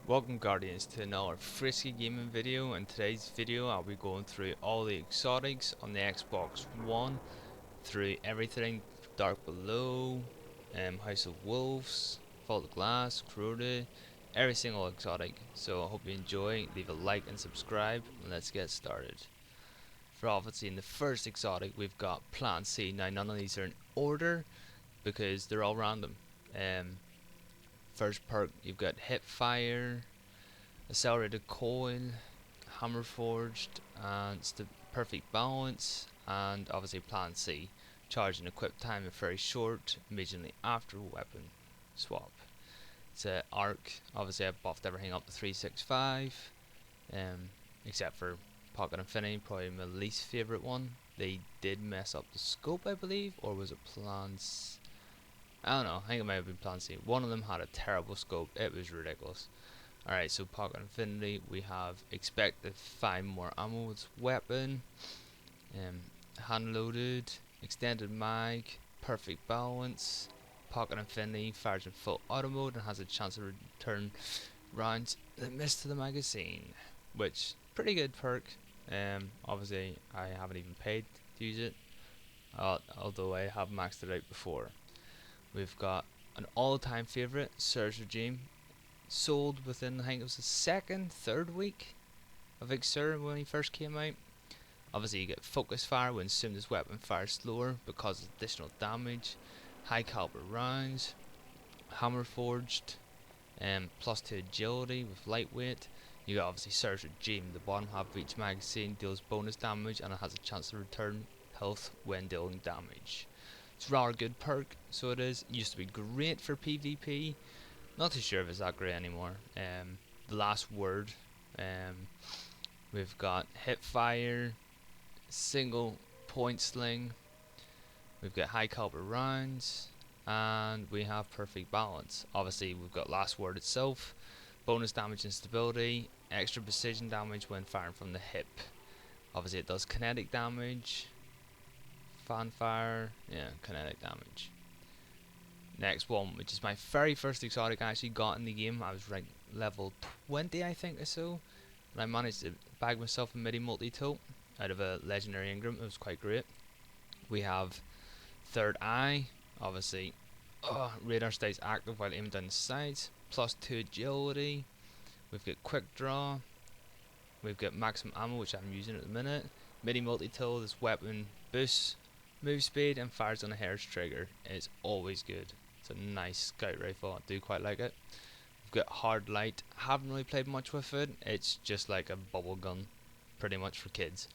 Welcome Guardians to another frisky gaming video. In today's video I'll be going through all the exotics on the Xbox One, through everything: Dark Below, House of Wolves, Fault of Glass, Crota, every single exotic. So I hope you enjoy, leave a like and subscribe, and let's get started. For obviously in the first exotic we've got Plan C. Now none of these are in order because they're all random. First perk you've got Hip Fire, Accelerated Coil, Hammer Forged, and it's the Perfect Balance, and obviously Plan C. Charge and equip time is very short, immediately after weapon swap. It's a arc. Obviously I've buffed everything up to 365, except for Pocket Infinity, probably my least favourite one. They did mess up the scope, I believe, or was it Plan C? I don't know, I think it might have been Plan C. One of them had a terrible scope, it was ridiculous. Alright, so Pocket Infinity, we have expected 5 more ammo with weapon, hand loaded, extended mag, perfect balance. Pocket Infinity fires in full auto mode and has a chance to return rounds that miss to the magazine, which pretty good perk. Obviously I haven't even paid to use it, although I have maxed it out before. We've got an all-time favorite, Surge Regime, sold within, I think it was the third week of Xur when he first came out. Obviously you get focus fire when assumed this weapon fires slower because of additional damage, high caliber rounds, hammer forged, plus 2 agility with lightweight. You got obviously Surge Regime, the bottom half of each magazine deals bonus damage and it has a chance to return health when dealing damage. It's a rather good perk, so it is. It used to be great for PvP. Not too sure if it's that great anymore. The last word. We've got hip fire, single point sling. We've got high caliber rounds, and we have perfect balance. Obviously, we've got last word itself, bonus damage and stability, extra precision damage when firing from the hip. Obviously, it does kinetic damage, fanfire, yeah, kinetic damage. Next one, which is my very first exotic I actually got in the game. I was ranked level 20, I think, or so, and I managed to bag myself a midi multi-tool out of a legendary Ingram. It was quite great. We have Third Eye, obviously. Radar stays active while aiming down the sides, plus 2 agility. We've got quick draw. We've got maximum ammo, which I'm using at the minute. Midi multi-tool, this weapon boosts move speed and fires on a hair's trigger. It's always good. It's a nice scout rifle, I do quite like it. We've got hard light, haven't really played much with it. It's just like a bubble gun, pretty much for kids.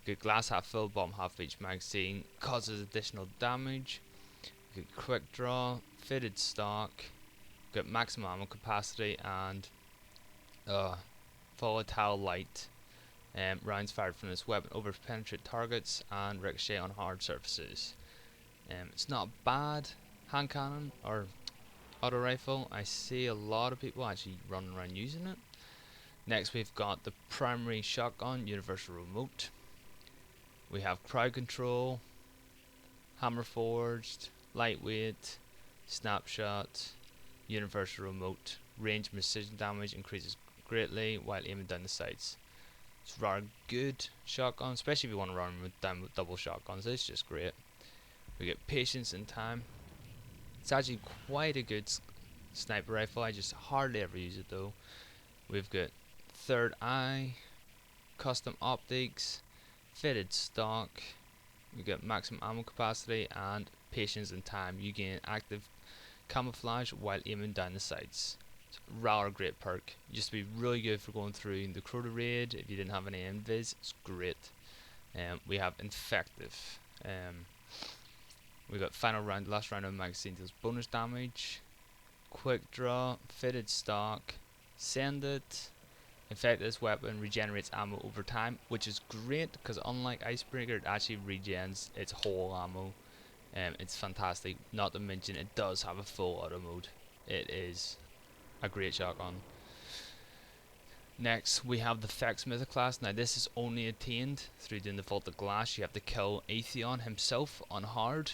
Good glass half full, bottom half of each magazine, causes additional damage. Good quick draw, fitted stock, got maximum ammo capacity, and volatile light. Rounds fired from this weapon over penetrate targets and ricochet on hard surfaces. It's not bad hand cannon or auto rifle. I see a lot of people actually running around using it. Next we've got the primary shotgun, universal remote. We have crowd control, hammer forged, lightweight, snapshot, universal remote. Range precision damage increases greatly while aiming down the sights. It's a rather good shotgun, especially if you want to run down with double shotguns. It's just great. We get patience and time. It's actually quite a good sniper rifle. I just hardly ever use it though. We've got Third Eye, custom optics, fitted stock. We got maximum ammo capacity and patience and time. You gain active camouflage while aiming down the sights. It's a rather great perk. It used to be really good for going through the Crota raid. If you didn't have any invis, it's great. We have infective. We got final round, last round of magazine deals bonus damage. Quick draw, fitted stock, send it. In fact, this weapon regenerates ammo over time, which is great because unlike Icebreaker, it actually regens its whole ammo. It's fantastic. Not to mention, it does have a full auto mode. It is a great shotgun. Next, we have the Fexsmith class. Now, this is only attained through doing the Vault of Glass. You have to kill Atheon himself on hard.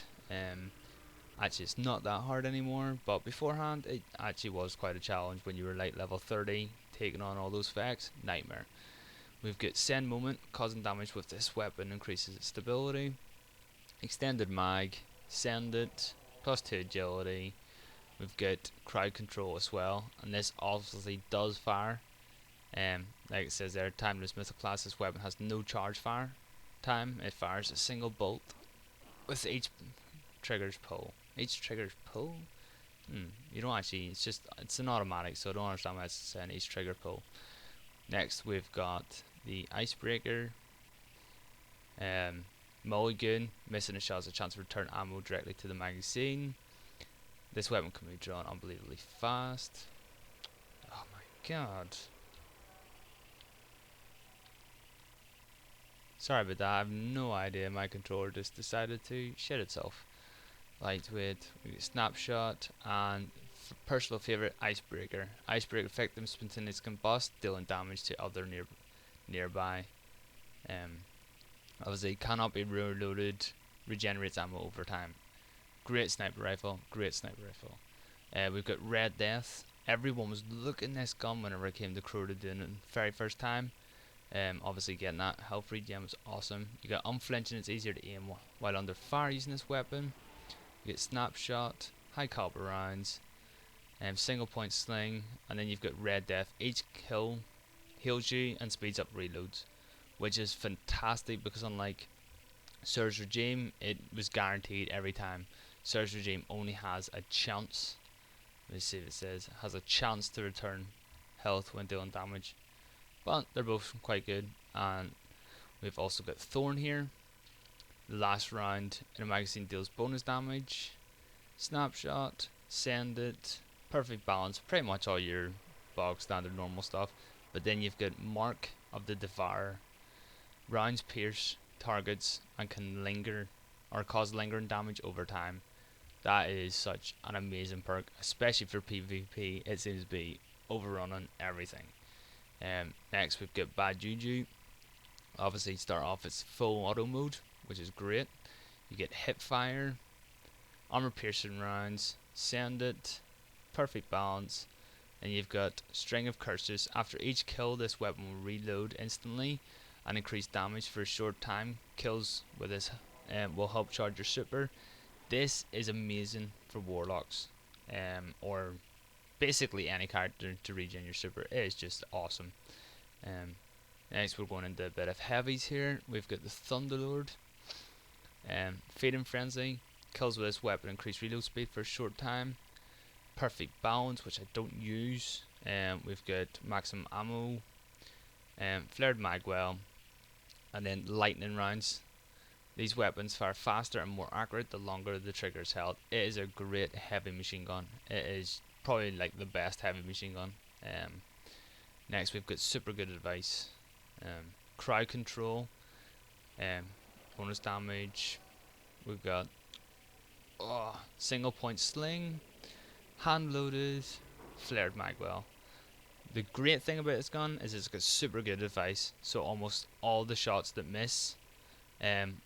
Actually, it's not that hard anymore, but beforehand it actually was quite a challenge when you were like level 30, taking on all those effects. Nightmare. We've got Send Moment, causing damage with this weapon increases its stability. Extended Mag, Send It, +2 agility. We've got Crowd Control as well, and this obviously does fire. Like it says there, Timeless Mythic class, this weapon has no charge fire time. It fires a single bolt with each trigger's pull. Each trigger's pull? You don't actually, it's an automatic, so I don't understand why it's saying each trigger pull. Next we've got the Icebreaker, Mulligan, missing a shot has a chance to return ammo directly to the magazine. This weapon can be drawn unbelievably fast. Oh my god. Sorry about that, I have no idea, my controller just decided to shit itself. Lightweight, we get Snapshot, and personal favourite, Icebreaker. Icebreaker effective spontaneous combust, dealing damage to other nearby. Obviously cannot be reloaded, regenerates ammo over time. Great sniper rifle, great sniper rifle. We've got Red Death. Everyone was looking at this gun whenever it came to Crota doing it the very first time. Obviously getting that health regen was awesome. You got Unflinching, it's easier to aim while under fire using this weapon. You get Snapshot, high caliber rounds, single point sling, and then you've got Red Death. Each kill heals you and speeds up reloads, which is fantastic because unlike Surge Regime, it was guaranteed every time. Surge Regime only has a chance, let me see if it says, has a chance to return health when dealing damage. But they're both quite good, and we've also got Thorn here. The last round in a magazine deals bonus damage. Snapshot, Send It, Perfect Balance, pretty much all your bog standard normal stuff. But then you've got Mark of the Devourer. Rounds pierce targets and can linger or cause lingering damage over time. That is such an amazing perk, especially for PvP. It seems to be overrunning everything. Next we've got Bad Juju. Obviously start off its full auto mode, which is great. You get hip fire, armor piercing rounds, Send It, Perfect Balance, and you've got String of Curses. After each kill, this weapon will reload instantly and increase damage for a short time. Kills with this will help charge your super. This is amazing for Warlocks, or basically any character to regen your super. It is just awesome. Next we're going into a bit of heavies here. We've got the Thunderlord. Feeding Frenzy. Kills with this weapon increase reload speed for a short time. Perfect Balance, which I don't use. We've got Maximum Ammo. Flared Magwell. And then Lightning Rounds. These weapons fire faster and more accurate the longer the trigger is held. It is a great heavy machine gun. It is probably like the best heavy machine gun. Next we've got Super Good Advice. Crowd Control. Bonus damage. We've got Single Point Sling. Hand Loaded. Flared Magwell. The great thing about this gun is it's got super good advice, so almost all the shots that miss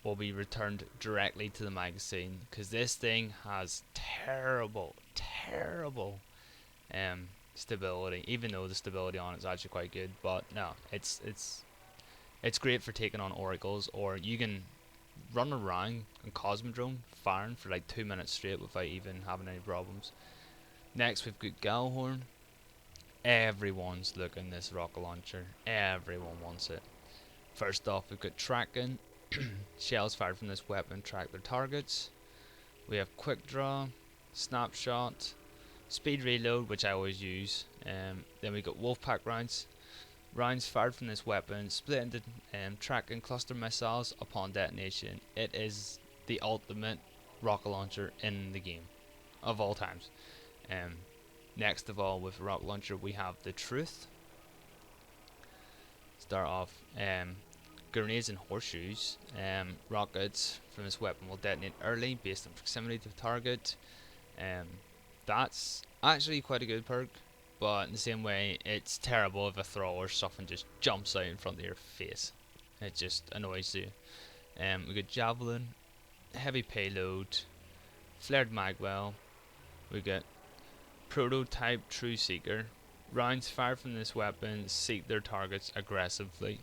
will be returned directly to the magazine, because this thing has terrible stability, even though the stability on it is actually quite good. But no, it's great for taking on oracles, or you can run around in Cosmodrome firing for like 2 minutes straight without even having any problems. Next we've got Galhorn. Everyone's looking this rocket launcher. Everyone wants it. First off, we've got Tracking. Shells fired from this weapon track their targets. We have Quick Draw, Snapshot, Speed Reload, which I always use. Then we got Wolfpack rounds. Rounds fired from this weapon split into tracking cluster missiles upon detonation. It is the ultimate rocket launcher in the game of all times. Next of all, with rocket launcher, we have the Truth. Start off grenades and horseshoes. Rockets from this weapon will detonate early based on proximity to the target. That's actually quite a good perk, but in the same way, it's terrible if a throw or something just jumps out in front of your face. It just annoys you. We got Javelin, heavy payload, flared magwell. We get prototype true seeker. Rounds fired from this weapon seek their targets aggressively.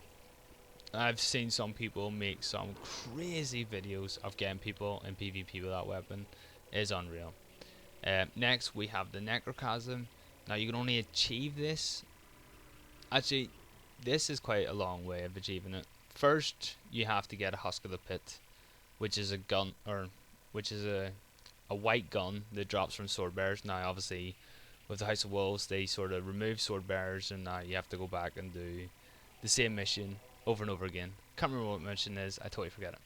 I've seen some people make some crazy videos of getting people in PvP with that weapon. It is unreal. Next we have the Necrochasm. Now you can only achieve this. Actually, this is quite a long way of achieving it. First, you have to get a Husk of the Pit, which is a gun, or which is a white gun that drops from sword bearers. Now, obviously, with the House of Wolves, they sort of remove sword bearers, and now you have to go back and do the same mission over and over again. Can't remember what mission is. I totally forget it.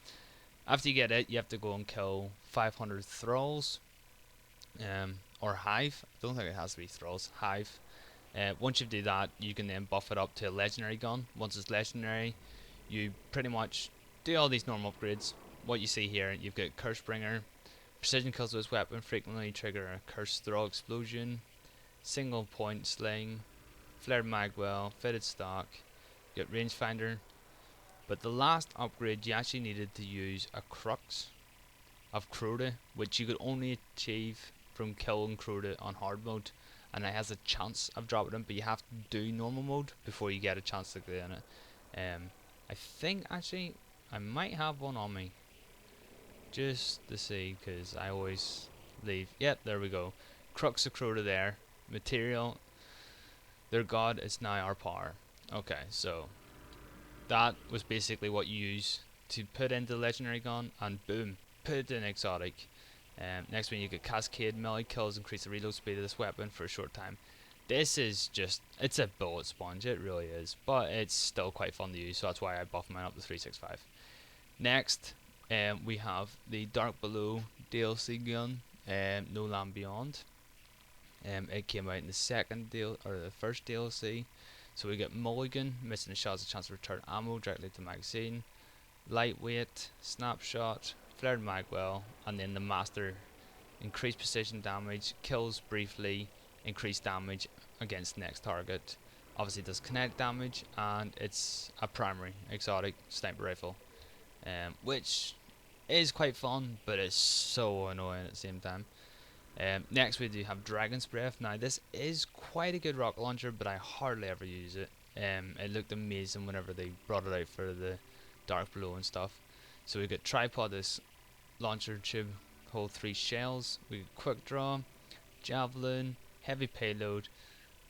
After you get it, you have to go and kill 500 thralls, or hive. I don't think it has to be thralls. Hive. Once you do that, you can then buff it up to a legendary gun. Once it's legendary, you pretty much do all these normal upgrades. What you see here, you've got Cursebringer. Precision kills with this weapon frequently trigger a Curse Thrall explosion. Single point sling. Flared magwell. Fitted stock. You got rangefinder. But the last upgrade, you actually needed to use a Crux of Crota, which you could only achieve from killing Crota on hard mode, and it has a chance of dropping it, but you have to do normal mode before you get a chance to get in it. I think actually I might have one on me, just to see, because I always leave. Yep, there we go. Crux of Crota there. Material. Their god is now our power. Okay, so that was basically what you use to put into the legendary gun, and boom, put it in exotic. Next one, you get Cascade. Melee kills increase the reload speed of this weapon for a short time. This is just, it's a bullet sponge, it really is, but it's still quite fun to use, so that's why I buffed mine up to 365. Next, we have the Dark Below DLC gun, No Land Beyond. It came out in the first DLC. So we get Mulligan, missing a shot has a chance to return ammo directly to the magazine. Lightweight, Snapshot, Flared Magwell, and then the Master. Increased precision damage, kills briefly, increased damage against next target. Obviously it does kinetic damage, and it's a primary exotic sniper rifle, which is quite fun, but it's so annoying at the same time. Next we do have Dragon's Breath. Now this is quite a good rocket launcher, but I hardly ever use it. It looked amazing whenever they brought it out for the Dark Below and stuff. So we got Tripod, this launcher tube, hold 3 shells. We got Quick Draw, Javelin, Heavy Payload,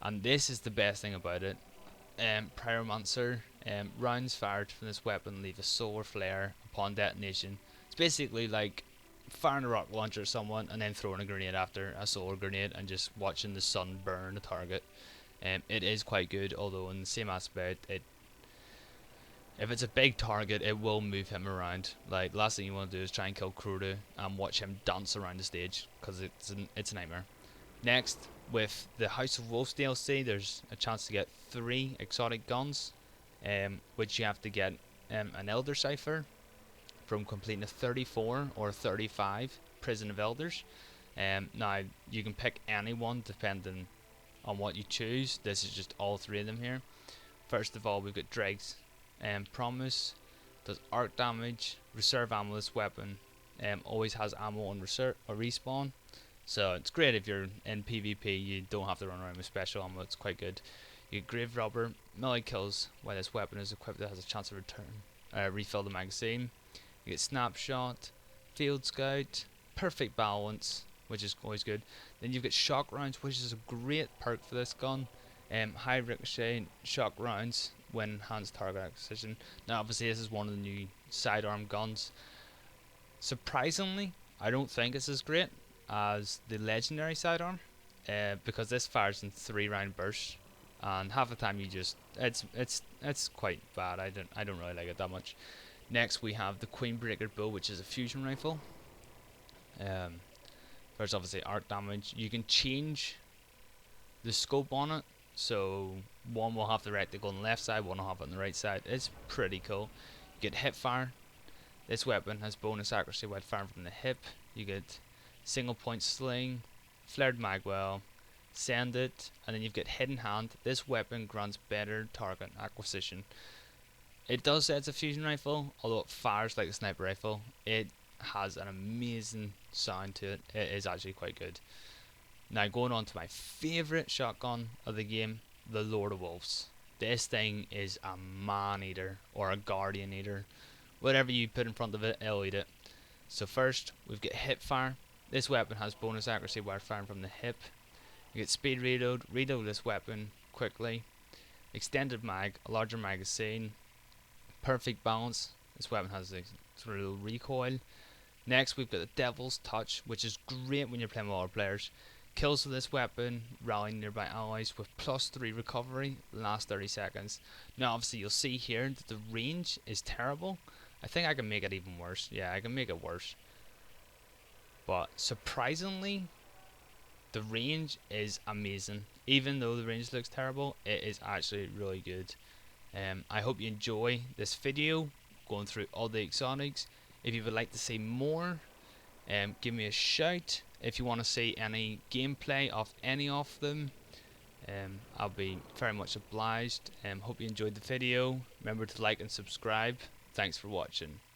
and this is the best thing about it. Pyromancer. Rounds fired from this weapon leave a solar flare upon detonation. It's basically like firing a rocket launcher at someone and then throwing a grenade after, a solar grenade, and just watching the sun burn the target. It is quite good, although in the same aspect, if it's a big target, it will move him around. Like, the last thing you want to do is try and kill Crota and watch him dance around the stage, because it's a nightmare. Next, with the House of Wolves DLC, there's a chance to get 3 exotic guns, which you have to get an Elder Cipher from completing a 34 or 35 Prison of Elders. Now, you can pick any one depending on what you choose. This is just all 3 of them here. First of all, we've got Dreg's Promise, does arc damage, reserve ammo. This weapon always has ammo on reserve or respawn, so it's great if you're in PvP. You don't have to run around with special ammo. It's quite good. You get Grave Robber. Melee kills while this weapon is equipped that has a chance of refill the magazine. You get Snapshot, Field Scout, Perfect Balance, which is always good. Then you get Shock Rounds, which is a great perk for this gun. High ricochet shock rounds when enhanced target acquisition. Now obviously this is one of the new sidearm guns. Surprisingly, I don't think it's as great as the legendary sidearm, because this fires in 3-round bursts, and half the time you just it's quite bad. I don't really like it that much. Next we have the Queenbreaker Bow, which is a fusion rifle. There's obviously arc damage. You can change the scope on it, so one will have the reticle on the left side, one will have it on the right side. It's pretty cool. You get hip fire. This weapon has bonus accuracy while firing from the hip. You get single point sling, flared magwell, send it, and then you've got hidden hand. This weapon grants better target acquisition. It does say it's a fusion rifle, although it fires like a sniper rifle. It has an amazing sound to it. It is actually quite good. Now going on to my favourite shotgun of the game, the Lord of Wolves. This thing is a man eater or a guardian eater. Whatever you put in front of it, it'll eat it. So first, we've got hip fire. This weapon has bonus accuracy while firing from the hip. You get speed reload, reload this weapon quickly. Extended mag, a larger magazine. Perfect balance. This weapon has a little recoil. Next, we've got the Devil's Touch, which is great when you're playing with other players. Kills with this weapon, rallying nearby allies with +3 recovery, last 30 seconds. Now obviously you'll see here that the range is terrible. I think I can make it even worse. Yeah, I can make it worse. But surprisingly, the range is amazing. Even though the range looks terrible, it is actually really good. I hope you enjoy this video, going through all the exotics. If you would like to see more, give me a shout. If you want to see any gameplay of any of them, I'll be very much obliged. Hope you enjoyed the video. Remember to like and subscribe. Thanks for watching.